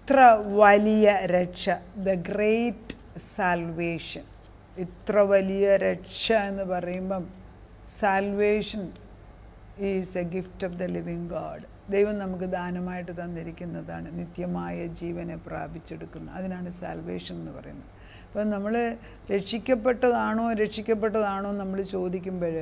ഇത്ര വലിയ രക്ഷ, ദ ഗ്രേറ്റ് സാൽവേഷൻ. ഇത്ര വലിയ രക്ഷ എന്ന് പറയുമ്പം salvation is A gift of the living God. ദൈവം നമുക്ക് ദാനമായിട്ട് തന്നിരിക്കുന്നതാണ്, നിത്യമായ ജീവനെ പ്രാപിച്ചെടുക്കുന്നത്. അതിനാണ് സാൽവേഷൻ എന്ന് പറയുന്നത്. അപ്പം നമ്മൾ രക്ഷിക്കപ്പെട്ടതാണോ നമ്മൾ ചോദിക്കുമ്പോൾ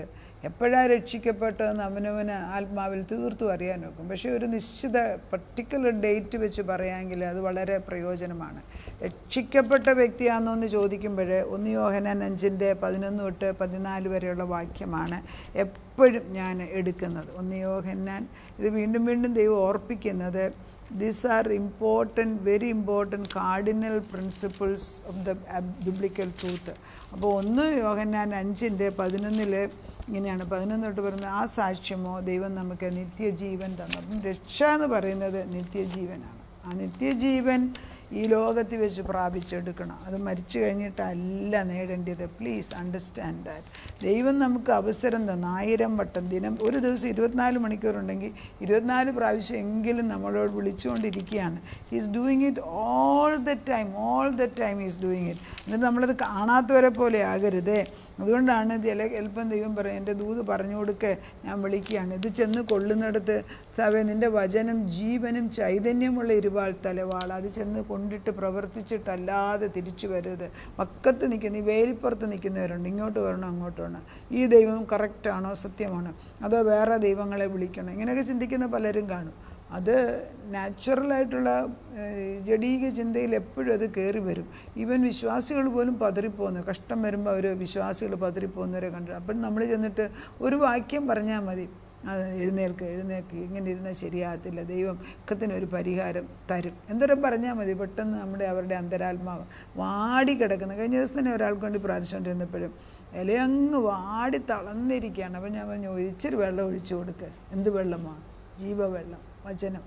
എപ്പോഴാണ് രക്ഷിക്കപ്പെട്ടതെന്ന് അവനവന് ആത്മാവിൽ തീർത്തും അറിയാൻ നോക്കും. പക്ഷേ ഒരു നിശ്ചിത പർട്ടിക്കുലർ ഡേറ്റ് വെച്ച് പറയാമെങ്കിൽ അത് വളരെ പ്രയോജനമാണ്. രക്ഷിക്കപ്പെട്ട വ്യക്തിയാണോ എന്ന് ചോദിക്കുമ്പോൾ 1 യോഹന്നാൻ 5:11-14 വരെയുള്ള വാക്യമാണ് എപ്പോഴും ഞാൻ എടുക്കുന്നത്. 1 യോഹന്നാൻ, ഇത് വീണ്ടും വീണ്ടും ദൈവം ഓർപ്പിക്കുന്നത്, these are very important cardinal principles of the biblical truth. അപ്പോൾ 1 യോഹന്നാൻ 5:11 ഇങ്ങനെയാണ്, 11 തൊട്ട് പറയുന്നത്, ആ സാക്ഷ്യമോ ദൈവം നമുക്ക് നിത്യജീവൻ തന്നു. അപ്പം രക്ഷ എന്ന് പറയുന്നത് നിത്യജീവനാണ്. ആ നിത്യജീവൻ ഈ ലോകത്തിൽ വെച്ച് പ്രാപിച്ചെടുക്കണം. അത് മരിച്ചു കഴിഞ്ഞിട്ടല്ല നേടേണ്ടത്. Please understand that. ദൈവം നമുക്ക് അവസരം തന്നു 1000 വട്ടം ദിനം, ഒരു ദിവസം 24 മണിക്കൂറുണ്ടെങ്കിൽ 24 പ്രാവശ്യം എങ്കിലും നമ്മളോട് വിളിച്ചുകൊണ്ടിരിക്കുകയാണ്. He's doing it all the time he's doing it. എന്നിട്ട് നമ്മളത് കാണാത്തവരെ പോലെ ആകരുതേ. അതുകൊണ്ടാണ് ചിലപ്പം ദൈവം പറയും, എൻ്റെ ദൂത് പറഞ്ഞു കൊടുക്കെ, ഞാൻ വിളിക്കുകയാണ്, ഇത് ചെന്ന് കൊള്ളുന്നിടത്ത് സഭ നിൻ്റെ വചനം ജീവനും ചൈതന്യമുള്ള ഇരുവാൾ തലവാൾ, അത് ചെന്ന് കൊണ്ടിട്ട് പ്രവർത്തിച്ചിട്ടല്ലാതെ തിരിച്ചു വരരുത്. പക്കത്ത് നിൽക്കുന്ന ഈ വേലിപ്പുറത്ത് നിൽക്കുന്നവരുണ്ട്, ഇങ്ങോട്ട് വരണം അങ്ങോട്ട് വരണം, ഈ ദൈവം കറക്റ്റാണോ സത്യമാണോ അതോ വേറെ ദൈവങ്ങളെ വിളിക്കണം, ഇങ്ങനെയൊക്കെ ചിന്തിക്കുന്ന പലരും കാണും. അത് നാച്ചുറലായിട്ടുള്ള ജഡീക ചിന്തയിൽ എപ്പോഴും അത് കയറി വരും. ഈവൻ വിശ്വാസികൾ പോലും പതറിപ്പോകുന്നു. കഷ്ടം വരുമ്പോൾ അവർ വിശ്വാസികൾ പതറിപ്പോകുന്നവരെ കണ്ടു. അപ്പം നമ്മൾ ചെന്നിട്ട് ഒരു വാക്യം പറഞ്ഞാൽ മതി, എഴുന്നേൽക്ക് ഇങ്ങനെ ഇരുന്നാൽ ശരിയാകത്തില്ല, ദൈവം ഒക്കത്തിനൊരു പരിഹാരം തരും എന്തോരം പറഞ്ഞാൽ മതി. പെട്ടെന്ന് അവരുടെ അന്തരാത്മാവ് വാടി കിടക്കുന്നു. കഴിഞ്ഞ ദിവസം തന്നെ ഒരാൾക്ക് വേണ്ടി പ്രാർത്ഥിച്ചുകൊണ്ടിരുന്നപ്പോഴും ഇലയങ്ങ് വാടി തളർന്നിരിക്കുകയാണ്. അപ്പം ഞാൻ പറഞ്ഞു, ഇച്ചിരി വെള്ളം ഒഴിച്ചു കൊടുക്കുക. എന്ത് വെള്ളമാണ്? ജീവവെള്ളം, വചനം.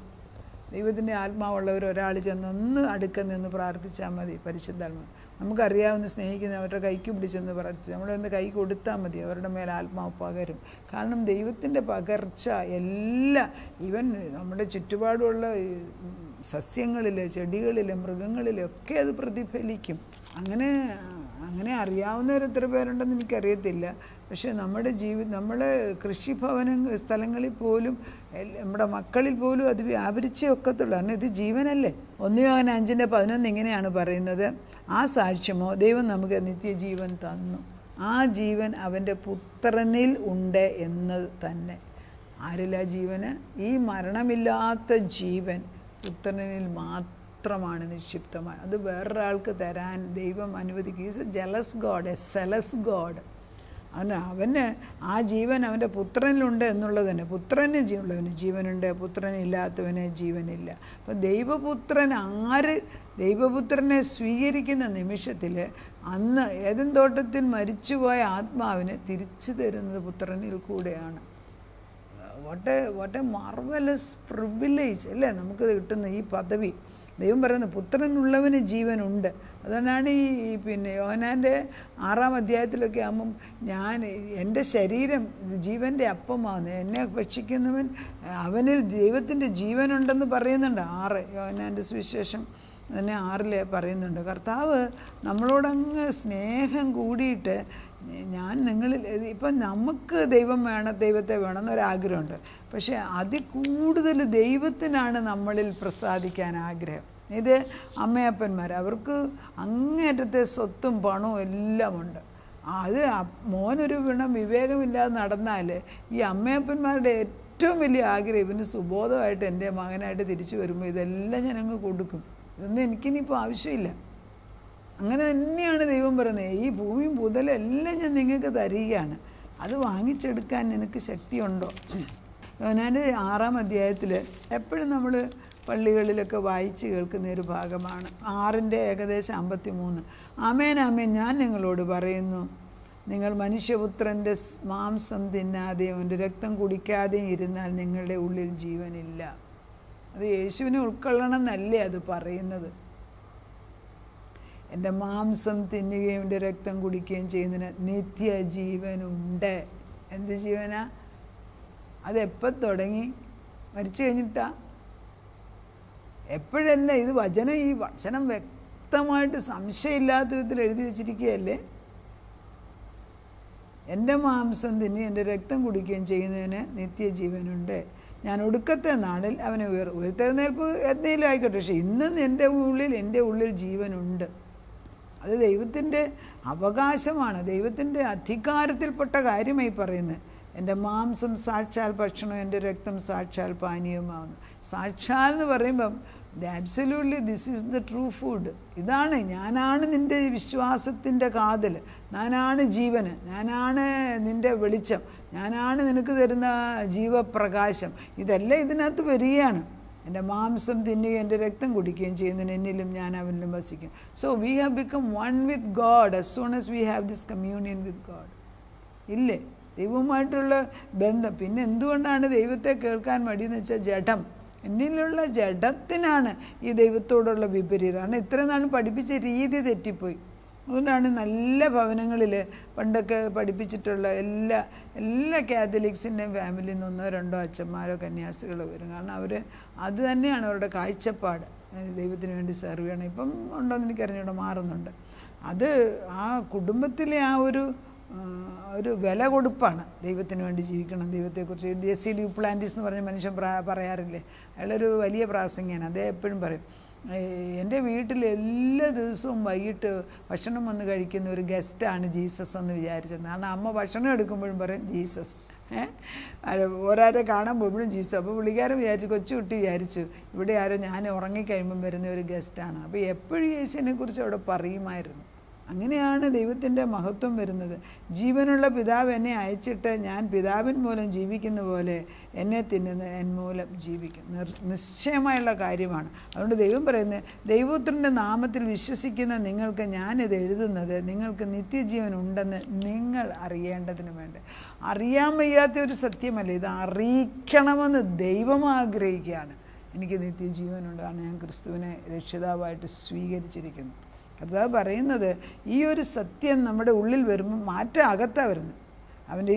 ദൈവത്തിൻ്റെ ആത്മാവുള്ളവർ ഒരാൾ ചെന്നൊന്ന് അടുക്ക നിന്ന് പ്രാർത്ഥിച്ചാൽ മതി. പരിശുദ്ധാത്മാവ് നമുക്കറിയാവുന്ന സ്നേഹിക്കുന്ന അവരുടെ കൈക്ക് പിടിച്ചെന്ന് പ്രാർത്ഥിച്ച് നമ്മളൊന്ന് കൈ കൊടുത്താൽ മതി, അവരുടെ മേലെ ആത്മാവ് പകരും. കാരണം ദൈവത്തിൻ്റെ പകർച്ച ഈവൻ നമ്മുടെ ചുറ്റുപാടുമുള്ള സസ്യങ്ങളിൽ, ചെടികളിൽ, മൃഗങ്ങളിലൊക്കെ അത് പ്രതിഫലിക്കും. അങ്ങനെ അറിയാവുന്നവർ എത്ര പേരുണ്ടെന്ന് എനിക്കറിയത്തില്ല. പക്ഷേ നമ്മളെ കൃഷിഭവന സ്ഥലങ്ങളിൽ പോലും നമ്മുടെ മക്കളിൽ പോലും അത് വ്യാപരിച്ചേ ഒക്കത്തുള്ളൂ. കാരണം ഇത് ജീവനല്ലേ. 1 യോഹന്നാൻ 5:11 ഇങ്ങനെയാണ് പറയുന്നത്, ആ സാക്ഷ്യമോ ദൈവം നമുക്ക് നിത്യജീവൻ തന്നു, ആ ജീവൻ അവൻ്റെ പുത്രനിൽ ഉണ്ട് എന്ന് തന്നെ. ആരില്ല ജീവന്? ഈ മരണമില്ലാത്ത ജീവൻ പുത്രനിൽ മാത്രമാണ് നിക്ഷിപ്തമായി. അത് വേറൊരാൾക്ക് തരാൻ ദൈവം അനുവദിക്കുക. Is A jealous God, A zealous God. അവന് ആ ജീവൻ അവൻ്റെ പുത്രനിലുണ്ട് എന്നുള്ളത് തന്നെ. പുത്രന് ഉള്ളവന് ജീവനുണ്ട്, പുത്രനില്ലാത്തവന് ജീവനില്ല. അപ്പം ദൈവപുത്രനെ സ്വീകരിക്കുന്ന നിമിഷത്തിൽ അന്ന് ഏദൻ തോട്ടത്തിൽ മരിച്ചുപോയ ആത്മാവിനെ തിരിച്ചു തരുന്നത് പുത്രനിൽ കൂടെയാണ്. വാട്ട് എ മാർവലസ് പ്രിവിലേജ് അല്ലേ നമുക്ക് കിട്ടുന്ന ഈ പദവി. ദൈവം പറയുന്നത് പുത്രനുള്ളവന് ജീവനുണ്ട്. അതുകൊണ്ടാണ് യോഹന്നാൻ്റെ 6-ാം അധ്യായത്തിലൊക്കെ ആകുമ്പം എൻ്റെ ശരീരം ജീവൻ്റെ അപ്പമാണ്, എന്നെ ഭക്ഷിക്കുന്നവൻ അവനിൽ ദൈവത്തിൻ്റെ ജീവനുണ്ടെന്ന് പറയുന്നുണ്ട്. 6 യോഹന്നാൻ്റെ സുവിശേഷം തന്നെ 6 പറയുന്നുണ്ട്. കർത്താവ് നമ്മളോടങ്ങ് സ്നേഹം കൂടിയിട്ട് നിങ്ങളിൽ ഇപ്പം നമുക്ക് ദൈവത്തെ വേണമെന്നൊരാഗ്രഹമുണ്ട്. പക്ഷേ അതിൽ കൂടുതൽ ദൈവത്തിനാണ് നമ്മളിൽ പ്രസാദിക്കാൻ ആഗ്രഹം. ഇത് അമ്മയപ്പന്മാർ, അവർക്ക് അങ്ങേറ്റത്തെ സ്വത്തും പണവും എല്ലാം ഉണ്ട്. അത് മോനൊരു വിവേകമില്ലാതെ നടന്നാൽ ഈ അമ്മയപ്പന്മാരുടെ ഏറ്റവും വലിയ ആഗ്രഹം ഇവന് സുബോധമായിട്ട് എൻ്റെ മകനായിട്ട് തിരിച്ചു വരുമ്പോൾ ഇതെല്ലാം ഞാനങ്ങ് കൊടുക്കും, ഇതൊന്നും എനിക്കിനിപ്പോൾ ആവശ്യമില്ല. അങ്ങനെ തന്നെയാണ് ദൈവം പറയുന്നത്, ഈ ഭൂമിയും ഭൂതലും എല്ലാം ഞാൻ നിങ്ങൾക്ക് തരികയാണ്, അത് വാങ്ങിച്ചെടുക്കാൻ നിനക്ക് ശക്തിയുണ്ടോ? ഞാൻ 6-ാം അധ്യായത്തിൽ എപ്പോഴും നമ്മൾ പള്ളികളിലൊക്കെ വായിച്ച് കേൾക്കുന്ന ഒരു ഭാഗമാണ്. 6-ന്റെ ഏകദേശം 53. ആമേൻ ആമേൻ, ഞാൻ നിങ്ങളോട് പറയുന്നു, നിങ്ങൾ മനുഷ്യപുത്രൻ്റെ മാംസം തിന്നാതെയും അവൻ്റെ രക്തം കുടിക്കാതെയും ഇരുന്നാൽ നിങ്ങളുടെ ഉള്ളിൽ ജീവനില്ല. അത് യേശുവിനെ ഉൾക്കൊള്ളണം എന്നല്ലേ അത് പറയുന്നത്. എൻ്റെ മാംസം തിന്നുകയും എൻ്റെ രക്തം കുടിക്കുകയും ചെയ്യുന്നതിന് നിത്യജീവനുണ്ട്. എന്ത് ജീവനാ? അതെപ്പം തുടങ്ങി? മരിച്ചു കഴിഞ്ഞിട്ടാ? എപ്പോഴല്ല ഇത് വചനം, ഈ വചനം വ്യക്തമായിട്ട് സംശയമില്ലാത്ത വിധത്തിൽ എഴുതി വെച്ചിരിക്കുകയല്ലേ. എൻ്റെ മാംസം തിന്നി എൻ്റെ രക്തം കുടിക്കുകയും ചെയ്യുന്നതിന് നിത്യജീവനുണ്ട്, ഞാൻ ഒടുക്കത്തെ നാളിൽ അവനെ ഉയർത്തെഴുന്നേൽപ്പ് എന്തെങ്കിലും ആയിക്കോട്ടെ, പക്ഷേ ഇന്ന് എൻ്റെ ഉള്ളിൽ ജീവനുണ്ട്. അത് ദൈവത്തിൻ്റെ അവകാശമാണ്, ദൈവത്തിൻ്റെ അധികാരത്തിൽപ്പെട്ട കാര്യമായി പറയുന്നത്. എൻ്റെ മാംസം സാക്ഷാൽ ഭക്ഷണം, എൻ്റെ രക്തം സാക്ഷാൽ പാനീയമാകുന്നു. സാക്ഷാൽ എന്ന് പറയുമ്പം absolutely this is the true food. ഇതാണ്, ഞാനാണ് നിൻ്റെ വിശ്വാസത്തിൻ്റെ കാതൽ, ഞാനാണ് ജീവന്, ഞാനാണ് നിൻ്റെ വെളിച്ചം, ഞാനാണ് നിനക്ക് തരുന്ന ജീവപ്രകാശം. ഇതെല്ലാം ഇതിനകത്ത് വരികയാണ്. എൻ്റെ മാംസം തിന്നുകയും എൻ്റെ രക്തം കുടിക്കുകയും ചെയ്യുന്നതിന് എന്നിലും ഞാൻ അവനിലും വസിക്കും. So we have become one with God as soon as we have this communion with God. ഇല്ലേ ദൈവവുമായിട്ടുള്ള ബന്ധം. പിന്നെ എന്തുകൊണ്ടാണ് ദൈവത്തെ കേൾക്കാൻ മടിയെന്ന് വെച്ചാൽ ജഡം, എന്നിലുള്ള ജഡത്തിനാണ് ഈ ദൈവത്തോടുള്ള വിപരീതം. കാരണം ഇത്രയും നാൾ പഠിപ്പിച്ച രീതി തെറ്റിപ്പോയി. അതുകൊണ്ടാണ് നല്ല ഭവനങ്ങളിൽ പണ്ടൊക്കെ പഠിപ്പിച്ചിട്ടുള്ള എല്ലാ കാത്തലിക്സിൻ്റെയും ഫാമിലിയിൽ നിന്ന് 1-2 അച്ഛന്മാരോ കന്യാസ്ത്രീകളോ വരും. കാരണം അവർ അത് തന്നെയാണ് അവരുടെ കാഴ്ചപ്പാട്, ദൈവത്തിന് വേണ്ടി സെർവ് ചെയ്യണം. ഇപ്പം ഉണ്ടോയെന്ന് എനിക്കറിഞ്ഞൂടെ, മാറുന്നുണ്ട്. അത് ആ കുടുംബത്തിലെ ആ ഒരു വില കൊടുപ്പാണ്. ദൈവത്തിന് വേണ്ടി ജീവിക്കണം, ദൈവത്തെക്കുറിച്ച്. ജെസ്സി ഡ്യുപ്ലാന്റിസ് എന്ന് പറഞ്ഞ മനുഷ്യൻ പറയാറില്ലേ, അയാളൊരു വലിയ പ്രാസംഗികനാണ്. അദ്ദേഹം എപ്പോഴും പറയും, എൻ്റെ വീട്ടിൽ എല്ലാ ദിവസവും വൈകിട്ട് ഭക്ഷണം വന്ന് കഴിക്കുന്ന ഒരു ഗസ്റ്റാണ് ജീസസ് എന്ന് വിചാരിച്ചത്. കാരണം അമ്മ ഭക്ഷണം എടുക്കുമ്പോഴും പറയും ജീസസ്, ഒരാളെ കാണാൻ പോകുമ്പോഴും ജീസസ്. അപ്പോൾ പുള്ളിക്കാരൻ വിചാരിച്ചു, കൊച്ചുകുട്ടി വിചാരിച്ചു ഇവിടെ ആരോ ഞാൻ ഉറങ്ങിക്കഴിയുമ്പം വരുന്ന ഒരു ഗസ്റ്റാണ്. അപ്പോൾ എപ്പോഴും യേശുവിനെ കുറിച്ച് അവിടെ പറയുമായിരുന്നു. അങ്ങനെയാണ് ദൈവത്തിൻ്റെ മഹത്വം വരുന്നത്. ജീവനുള്ള പിതാവ് എന്നെ അയച്ചിട്ട് ഞാൻ പിതാവിൻ മൂലം ജീവിക്കുന്ന പോലെ എന്നെ തിന്നുന്ന എൻ മൂലം ജീവിക്കും. നിശ്ചയമായുള്ള കാര്യമാണ്. അതുകൊണ്ട് ദൈവം പറയുന്നത്, ദൈവപുത്രൻ്റെ നാമത്തിൽ വിശ്വസിക്കുന്ന നിങ്ങൾക്ക് ഞാനിത് എഴുതുന്നത് നിങ്ങൾക്ക് നിത്യജീവൻ ഉണ്ടെന്ന് നിങ്ങൾ അറിയേണ്ടതിന് വേണ്ടി. അറിയാൻ വയ്യാത്തൊരു സത്യമല്ല, ഇത് അറിയിക്കണമെന്ന് ദൈവം ആഗ്രഹിക്കുകയാണ്. എനിക്ക് നിത്യജീവനുണ്ടാണ്, ഞാൻ ക്രിസ്തുവിനെ രക്ഷിതാവായിട്ട് സ്വീകരിച്ചിരിക്കുന്നു. കർത്താവ് പറയുന്നത് ഈ ഒരു സത്യം നമ്മുടെ ഉള്ളിൽ വരുമ്പോൾ മാറ്റം അകത്താണ് വരുന്നത്. അവൻ്റെ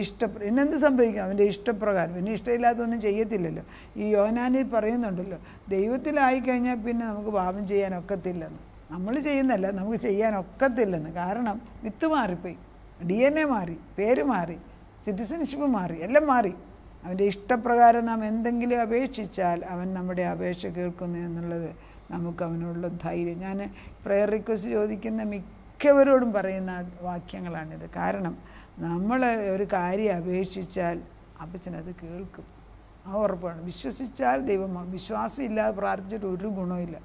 ഇന്നെന്ത് സംഭവിക്കും? അവൻ്റെ ഇഷ്ടപ്രകാരം. പിന്നെ ഇഷ്ടമില്ലാത്തൊന്നും ചെയ്യത്തില്ലല്ലോ. ഈ യോഹന്നാനിൽ പറയുന്നുണ്ടല്ലോ, ദൈവത്തിലായിക്കഴിഞ്ഞാൽ പിന്നെ നമുക്ക് പാപം ചെയ്യാനൊക്കത്തില്ലെന്ന്. നമ്മൾ ചെയ്യുന്നല്ല, നമുക്ക് ചെയ്യാനൊക്കത്തില്ലെന്ന്. കാരണം വിത്ത് മാറിപ്പോയി, DNA മാറി, പേര് മാറി, സിറ്റിസൺഷിപ്പ് മാറി, എല്ലാം മാറി. അവൻ്റെ ഇഷ്ടപ്രകാരം നാം എന്തെങ്കിലും അപേക്ഷിച്ചാൽ അവൻ നമ്മുടെ അപേക്ഷ കേൾക്കുന്നു എന്നുള്ളത് നമുക്ക് അവനുള്ള ധൈര്യം. ഞാൻ പ്രെയർ റിക്വസ്റ്റ് ചോദിക്കുന്ന മിക്കവരോടും പറയുന്ന വാക്യങ്ങളാണിത്. കാരണം നമ്മൾ ഒരു കാര്യം അപേക്ഷിച്ചാൽ അപ്പച്ചനത് കേൾക്കും, ആ ഉറപ്പാണ്. വിശ്വസിച്ചാൽ ദൈവം. വിശ്വാസം ഇല്ലാതെ പ്രാർത്ഥിച്ചിട്ട് ഒരു ഗുണമില്ല.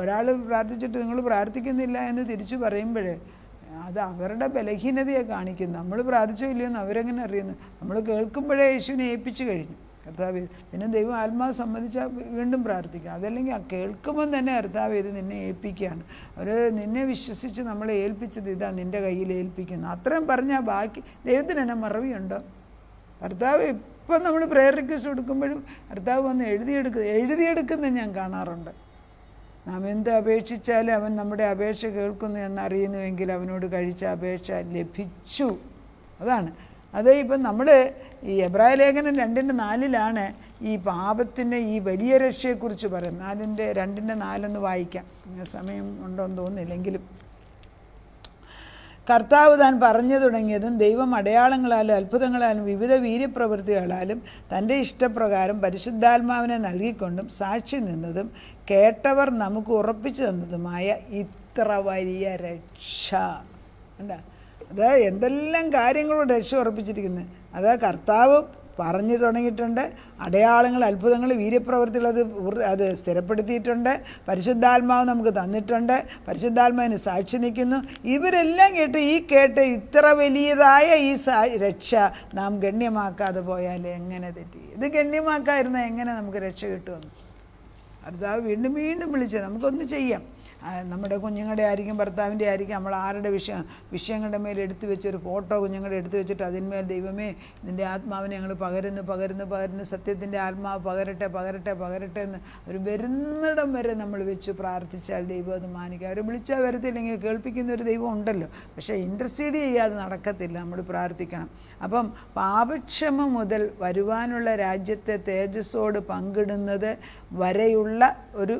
ഒരാൾ പ്രാർത്ഥിച്ചിട്ട് നിങ്ങൾ പ്രാർത്ഥിക്കുന്നില്ല എന്ന് തിരിച്ചു പറയുമ്പോഴേ അത് അവരുടെ ബലഹീനതയെ കാണിക്കുന്നു. നമ്മൾ പ്രാർത്ഥിച്ചോ ഇല്ലയോ എന്ന് അവരെങ്ങനെ അറിയുന്നു? നമ്മൾ കേൾക്കുമ്പോഴേ യേശുവിനെ ഏൽപ്പിച്ചു കഴിഞ്ഞു കർത്താവ്. പിന്നെ ദൈവം ആത്മാവ് സമ്മതിച്ചാൽ വീണ്ടും പ്രാർത്ഥിക്കുക. അതല്ലെങ്കിൽ കേൾക്കുമ്പം തന്നെ കർത്താവ് ഇത് നിന്നെ ഏൽപ്പിക്കുകയാണ്. അവർ നിന്നെ വിശ്വസിച്ച് നമ്മളെ ഏൽപ്പിച്ചത് ഇതാ നിൻ്റെ കയ്യിൽ ഏൽപ്പിക്കുന്നു. അത്രയും പറഞ്ഞാൽ ബാക്കി ദൈവത്തിന് എന്നെ മറവിയുണ്ടോ? കർത്താവ് ഇപ്പം നമ്മൾ പ്രെയർ റിക്വസ്റ്റ് കൊടുക്കുമ്പോഴും കർത്താവ് വന്ന് എഴുതിയെടുക്കുന്നത് ഞാൻ കാണാറുണ്ട്. നാം എന്ത് അപേക്ഷിച്ചാലും അവൻ നമ്മുടെ അപേക്ഷ കേൾക്കുന്നു എന്നറിയുന്നുവെങ്കിൽ അവനോട് കഴിച്ച അപേക്ഷ ലഭിച്ചു. അതാണ് അത്. ഇപ്പം നമ്മൾ ഈ എബ്രായ ലേഖനം 2:4 ഈ പാപത്തിൻ്റെ ഈ വലിയ രക്ഷയെക്കുറിച്ച് പറയുന്നത്. 2:4 വായിക്കാം. സമയം ഉണ്ടോയെന്ന് തോന്നുന്നില്ലെങ്കിലും. കർത്താവ് താൻ പറഞ്ഞു തുടങ്ങിയതും ദൈവം അടയാളങ്ങളാലും അത്ഭുതങ്ങളാലും വിവിധ വീര്യപ്രവൃത്തികളാലും തൻ്റെ ഇഷ്ടപ്രകാരം പരിശുദ്ധാത്മാവിനെ നൽകിക്കൊണ്ടും സാക്ഷി നിന്നതും കേട്ടവർ നമുക്ക് ഉറപ്പിച്ചു തന്നതുമായ ഇത്ര വലിയ രക്ഷ. എന്താ അത്? എന്തെല്ലാം കാര്യങ്ങളും രക്ഷ ഉറപ്പിച്ചിരിക്കുന്നത്. അത് കർത്താവ് പറഞ്ഞു തുടങ്ങിയിട്ടുണ്ട്. അടയാളങ്ങൾ, അത്ഭുതങ്ങൾ, വീര്യപ്രവൃത്തികൾ അത് സ്ഥിരപ്പെടുത്തിയിട്ടുണ്ട്. പരിശുദ്ധാത്മാവ് നമുക്ക് തന്നിട്ടുണ്ട്. പരിശുദ്ധാത്മാവിന് സാക്ഷി നിൽക്കുന്നു. ഇവരെല്ലാം കേട്ട് ഇത്ര വലിയതായ ഈ രക്ഷ നാം ഗണ്യമാക്കാതെ പോയാൽ എങ്ങനെ തെറ്റി? ഇത് ഗണ്യമാക്കാതിരുന്നാൽ എങ്ങനെ നമുക്ക് രക്ഷ കിട്ടുമെന്ന് കർത്താവ് വീണ്ടും വീണ്ടും വിളിച്ചത്. നമുക്കൊന്ന് ചെയ്യാം. നമ്മുടെ കുഞ്ഞുങ്ങളുടെ ആയിരിക്കും, ഭർത്താവിൻ്റെ ആയിരിക്കും, നമ്മൾ ആരുടെ വിഷയങ്ങളുടെ മേൽ എടുത്തു വെച്ചൊരു ഫോട്ടോ കുഞ്ഞുങ്ങളുടെ എടുത്തു വെച്ചിട്ട് അതിന്മേൽ ദൈവമേ നിൻ്റെ ആത്മാവിനെ ഞങ്ങൾ പകരുന്നു സത്യത്തിൻ്റെ ആത്മാവ് പകരട്ടെ എന്ന് ഒരു വരുന്നിടം വരെ നമ്മൾ വെച്ച് പ്രാർത്ഥിച്ചാൽ ദൈവം അത് മാനിക്കുക. അവർ വിളിച്ചാൽ വരത്തില്ലെങ്കിൽ കേൾപ്പിക്കുന്ന ഒരു ദൈവം ഉണ്ടല്ലോ. പക്ഷേ ഇൻ്റർസീഡ് ചെയ്യാതെ നടക്കത്തില്ല, നമ്മൾ പ്രാർത്ഥിക്കണം. അപ്പം പാപക്ഷമ മുതൽ വരുവാനുള്ള രാജ്യത്തെ തേജസ്സോട് പങ്കിടുന്നത് വരെയുള്ള ഒരു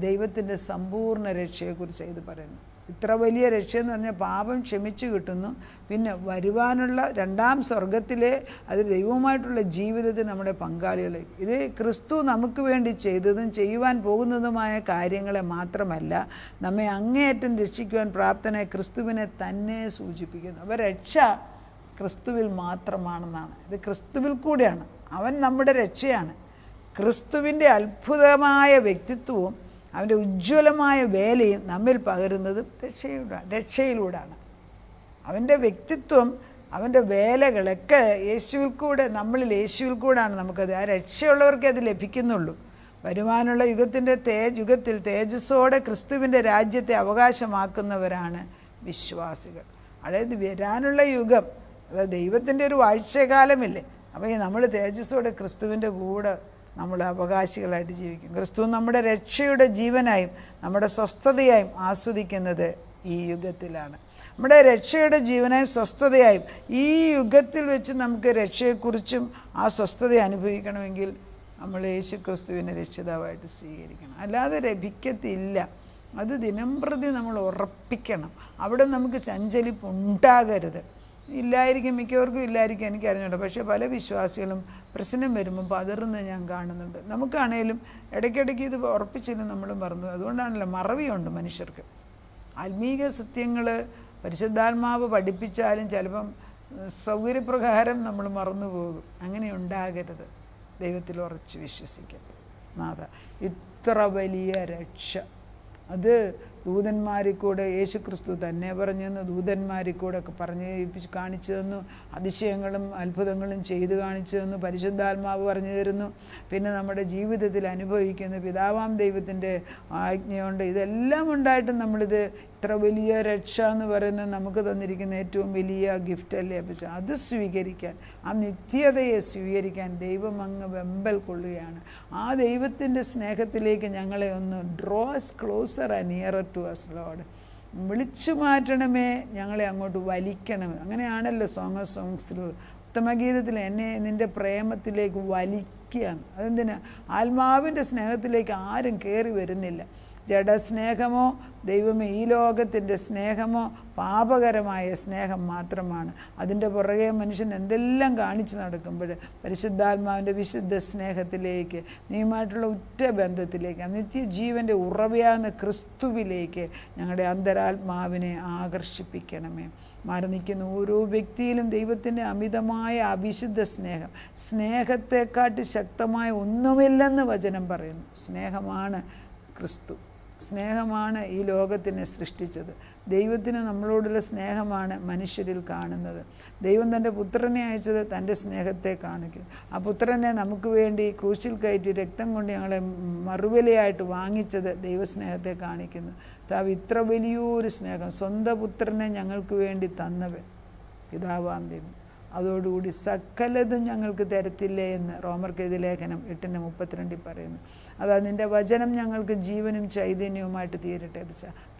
ദൈവത്തിൻ്റെ സമ്പൂർണ്ണ രക്ഷയെക്കുറിച്ച് ഇത് പറയുന്നു. ഇത്ര വലിയ രക്ഷയെന്ന് പറഞ്ഞാൽ പാപം ക്ഷമിച്ചു കിട്ടുന്നു, പിന്നെ വരുവാനുള്ള രണ്ടാം സ്വർഗത്തിലെ അത് ദൈവവുമായിട്ടുള്ള ജീവിതത്തിൽ നമ്മുടെ പങ്കാളികളെ. ഇത് ക്രിസ്തു നമുക്ക് വേണ്ടി ചെയ്തതും ചെയ്യുവാൻ പോകുന്നതുമായ കാര്യങ്ങളെ മാത്രമല്ല, നമ്മെ അങ്ങേയറ്റം രക്ഷിക്കുവാൻ പ്രാപ്തനായ ക്രിസ്തുവിനെ തന്നെ സൂചിപ്പിക്കുന്നു. അപ്പോൾ രക്ഷ ക്രിസ്തുവിൽ മാത്രമാണെന്നാണ്. ഇത് ക്രിസ്തുവിൽ കൂടെയാണ്, അവൻ നമ്മുടെ രക്ഷയാണ്. ക്രിസ്തുവിൻ്റെ അത്ഭുതമായ വ്യക്തിത്വവും അവൻ്റെ ഉജ്ജ്വലമായ വേലയും നമ്മിൽ പകരുന്നത് രക്ഷയിലൂടെയാണ്. അവൻ്റെ വ്യക്തിത്വം, അവൻ്റെ വേലകളൊക്കെ യേശുവിൽ കൂടെ, നമ്മളിൽ യേശുവിൽ കൂടെയാണ് നമുക്കത്. ആ രക്ഷയുള്ളവർക്കേ അത് ലഭിക്കുന്നുള്ളൂ. വരുവാനുള്ള യുഗത്തിൽ തേജസ്സോടെ ക്രിസ്തുവിൻ്റെ രാജ്യത്തെ അവകാശമാക്കുന്നവരാണ് വിശ്വാസികൾ. അതായത് വരാനുള്ള യുഗം, അതായത് ദൈവത്തിൻ്റെ ഒരു വാഴ്ചകാലമില്ലേ. അപ്പോൾ നമ്മൾ തേജസ്സോടെ ക്രിസ്തുവിൻ്റെ കൂടെ നമ്മൾ അവകാശികളായിട്ട് ജീവിക്കും. ക്രിസ്തു നമ്മുടെ രക്ഷയുടെ ജീവനായും നമ്മുടെ സ്വസ്ഥതയായും ആസ്വദിക്കുന്നത് ഈ യുഗത്തിലാണ്. നമ്മുടെ രക്ഷയുടെ ജീവനായും സ്വസ്ഥതയായും ഈ യുഗത്തിൽ വെച്ച് നമുക്ക് രക്ഷയെക്കുറിച്ചും ആ സ്വസ്ഥത അനുഭവിക്കണമെങ്കിൽ നമ്മൾ യേശു ക്രിസ്തുവിനെ രക്ഷിതാവായിട്ട് സ്വീകരിക്കണം. അല്ലാതെ ലഭിക്കത്തില്ല. അത് ദിനംപ്രതി നമ്മൾ ഉറപ്പിക്കണം. അവിടെ നമുക്ക് ചഞ്ചലിപ്പ് ഉണ്ടാകരുത്. ഇല്ലായിരിക്കും, മിക്കവർക്കും ഇല്ലായിരിക്കും, എനിക്കറിഞ്ഞൂടാ. പക്ഷേ പല വിശ്വാസികളും പ്രശ്നം വരുമ്പോൾ പതറുന്ന ഞാൻ കാണുന്നുണ്ട്. നമുക്കാണേലും ഇടയ്ക്കിടയ്ക്ക് ഇത് ഉറപ്പിച്ചില്ല, നമ്മളും മറന്നു. അതുകൊണ്ടാണല്ലോ മറവിയുണ്ട് മനുഷ്യർക്ക്. ആത്മീക സത്യങ്ങൾ പരിശുദ്ധാത്മാവ് പഠിപ്പിച്ചാലും ചിലപ്പം സൗകര്യപ്രകാരം നമ്മൾ മറന്നു പോകും. അങ്ങനെ ഉണ്ടാകരുത്. ദൈവത്തിൽ ഉറച്ച് വിശ്വസിക്കാം. നാഥ, ഇത്ര വലിയ രക്ഷ അത് ദൂതന്മാരിൽ കൂടെ യേശു ക്രിസ്തു തന്നെ പറഞ്ഞു തന്നു, ദൂതന്മാരിൽ കൂടെ ഒക്കെ കാണിച്ചു തന്നു, അതിശയങ്ങളും അത്ഭുതങ്ങളും ചെയ്തു കാണിച്ചു തന്നു, പരിശുദ്ധാത്മാവ് പറഞ്ഞു തരുന്നു. പിന്നെ നമ്മുടെ ജീവിതത്തിൽ അനുഭവിക്കുന്ന പിതാവാം ദൈവത്തിൻ്റെ ആജ്ഞയുണ്ട്. ഇതെല്ലാം ഉണ്ടായിട്ടും നമ്മളിത് ഇത്ര വലിയ രക്ഷ എന്ന് പറയുന്നത് നമുക്ക് തന്നിരിക്കുന്ന ഏറ്റവും വലിയ ഗിഫ്റ്റല്ലേ. പക്ഷേ അത് സ്വീകരിക്കാൻ, ആ നിത്യതയെ സ്വീകരിക്കാൻ ദൈവം അങ്ങ് വെമ്പൽ കൊള്ളുകയാണ്. ആ ദൈവത്തിൻ്റെ സ്നേഹത്തിലേക്ക് ഞങ്ങളെ ഒന്ന് draws closer and nearer to us lord. വിളിച്ചു മാറ്റണമേ, ഞങ്ങളെ അങ്ങോട്ട് വലിക്കണമേ. അങ്ങനെയാണല്ലോ സോങ് ഓഫ് സോങ്സിൽ, ഉത്തമഗീതത്തിൽ എന്നെ നിൻ്റെ പ്രേമത്തിലേക്ക് വലിക്കുകയാണ്. അതെന്തിനാ? ആത്മാവിൻ്റെ സ്നേഹത്തിലേക്ക് ആരും കയറി വരുന്നില്ല. ജഡസ്നേഹമോ ദൈവമേ ഈ ലോകത്തിൻ്റെ സ്നേഹമോ പാപകരമായ സ്നേഹം മാത്രമാണ്. അതിൻ്റെ പുറകെ മനുഷ്യൻ എന്തെല്ലാം കാണിച്ചു നടക്കുമ്പോൾ പരിശുദ്ധാത്മാവിൻ്റെ വിശുദ്ധ സ്നേഹത്തിലേക്ക്, നീയുമായിട്ടുള്ള ഉറ്റ ബന്ധത്തിലേക്ക്, നിത്യജീവൻ്റെ ഉറവയാകുന്ന ക്രിസ്തുവിലേക്ക് ഞങ്ങളുടെ അന്തരാത്മാവിനെ ആകർഷിപ്പിക്കണമേ. മാറി നിൽക്കുന്ന ഓരോ വ്യക്തിയിലും ദൈവത്തിൻ്റെ അമിതമായ അവിശുദ്ധ സ്നേഹത്തെക്കാട്ടി ശക്തമായ ഒന്നുമില്ലെന്ന് വചനം പറയുന്നു. സ്നേഹമാണ് ക്രിസ്തു. സ്നേഹമാണ് ഈ ലോകത്തിനെ സൃഷ്ടിച്ചത്. ദൈവത്തിന് നമ്മളോടുള്ള സ്നേഹമാണ് മനുഷ്യരിൽ കാണുന്നത്. ദൈവം തൻ്റെ പുത്രനെ അയച്ചത് തൻ്റെ സ്നേഹത്തെ കാണിക്കുന്നു. ആ പുത്രനെ നമുക്ക് വേണ്ടി ക്രൂശിൽ കയറ്റി രക്തം കൊണ്ട് ഞങ്ങളെ മറുവിലയായിട്ട് വാങ്ങിച്ചത് ദൈവസ്നേഹത്തെ കാണിക്കുന്നു. താവ് ഇത്ര വലിയൊരു സ്നേഹം, സ്വന്തം പുത്രനെ ഞങ്ങൾക്ക് വേണ്ടി തന്നവൻ പിതാവാം ദൈവം, അതോടുകൂടി സകലതും ഞങ്ങൾക്ക് തരത്തില്ലേ എന്ന് റോമർക്കെഴുതിയ ലേഖനം 8:32 പറയുന്നു. അതാ നിൻ്റെ വചനം ഞങ്ങൾക്ക് ജീവനും ചൈതന്യവുമായിട്ട് തീരട്ടെ.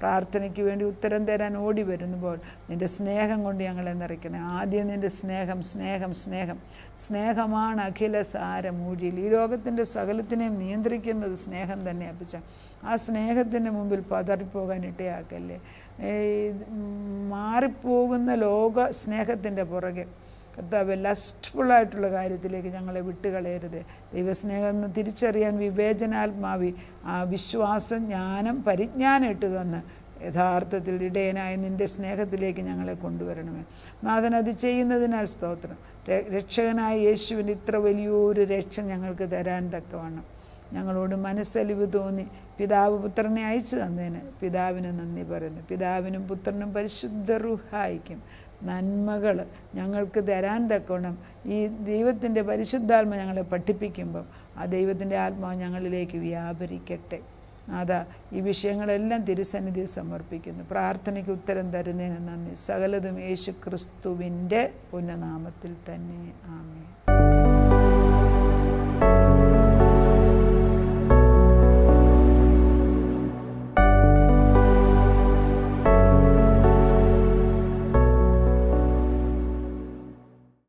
പ്രാർത്ഥനയ്ക്ക് വേണ്ടി ഉത്തരം തരാൻ ഓടി വരുമ്പോൾ നിൻ്റെ സ്നേഹം കൊണ്ട് ഞങ്ങളെ നിറയ്ക്കണേ. ആദ്യം നിൻ്റെ സ്നേഹമാണ് അഖില സാരമൂഴിയിൽ. ഈ ലോകത്തിൻ്റെ സകലത്തിനെയും നിയന്ത്രിക്കുന്നത് സ്നേഹം തന്നെ. അപ്പിച്ച ആ സ്നേഹത്തിൻ്റെ മുമ്പിൽ പതറിപ്പോകാൻ ഇട്ടയാക്കല്ലേ. മാറിപ്പോകുന്ന ലോക സ്നേഹത്തിൻ്റെ പുറകെ കർത്താവ് ലസ്റ്റ്ഫുള്ളായിട്ടുള്ള കാര്യത്തിലേക്ക് ഞങ്ങളെ വിട്ടുകളയരുത്. ദൈവസ്നേഹം എന്ന് തിരിച്ചറിയാൻ വിവേചനാത്മാവി വിശ്വാസം, ജ്ഞാനം, പരിജ്ഞാനം ഇട്ട് തന്ന് യഥാർത്ഥത്തിൽ ഇടയനായ നിൻ്റെ സ്നേഹത്തിലേക്ക് ഞങ്ങളെ കൊണ്ടുവരണമേ. നാഥൻ അത് ചെയ്യുന്നതിനാൽ സ്തോത്രം. രക്ഷകനായ യേശുവിൻ്റെ ഇത്ര വലിയൊരു രക്ഷ ഞങ്ങൾക്ക് തരാൻ തക്കവണ്ണം ഞങ്ങളോട് മനസ്സലിവ് തോന്നി പിതാവ് പുത്രനെ അയച്ചു തന്നതിന് പിതാവിന് നന്ദി പറയുന്നു. പിതാവിനും പുത്രനും പരിശുദ്ധ റൂഹായിക്കും നന്മകൾ ഞങ്ങൾക്ക് തരാൻ തക്കവണ്ണം ഈ ദൈവത്തിൻ്റെ പരിശുദ്ധാത്മ ഞങ്ങളെ പഠിപ്പിക്കുമ്പം ആ ദൈവത്തിൻ്റെ ആത്മാവ് ഞങ്ങളിലേക്ക് വ്യാപരിക്കട്ടെ. അതാ ഈ വിഷയങ്ങളെല്ലാം തിരുസന്നിധിയിൽ സമർപ്പിക്കുന്നു. പ്രാർത്ഥനയ്ക്ക് ഉത്തരം തരുന്നതിന് നന്ദി. സകലതും യേശു ക്രിസ്തുവിൻ്റെ പുണ്യനാമത്തിൽ തന്നെ. ആമേൻ.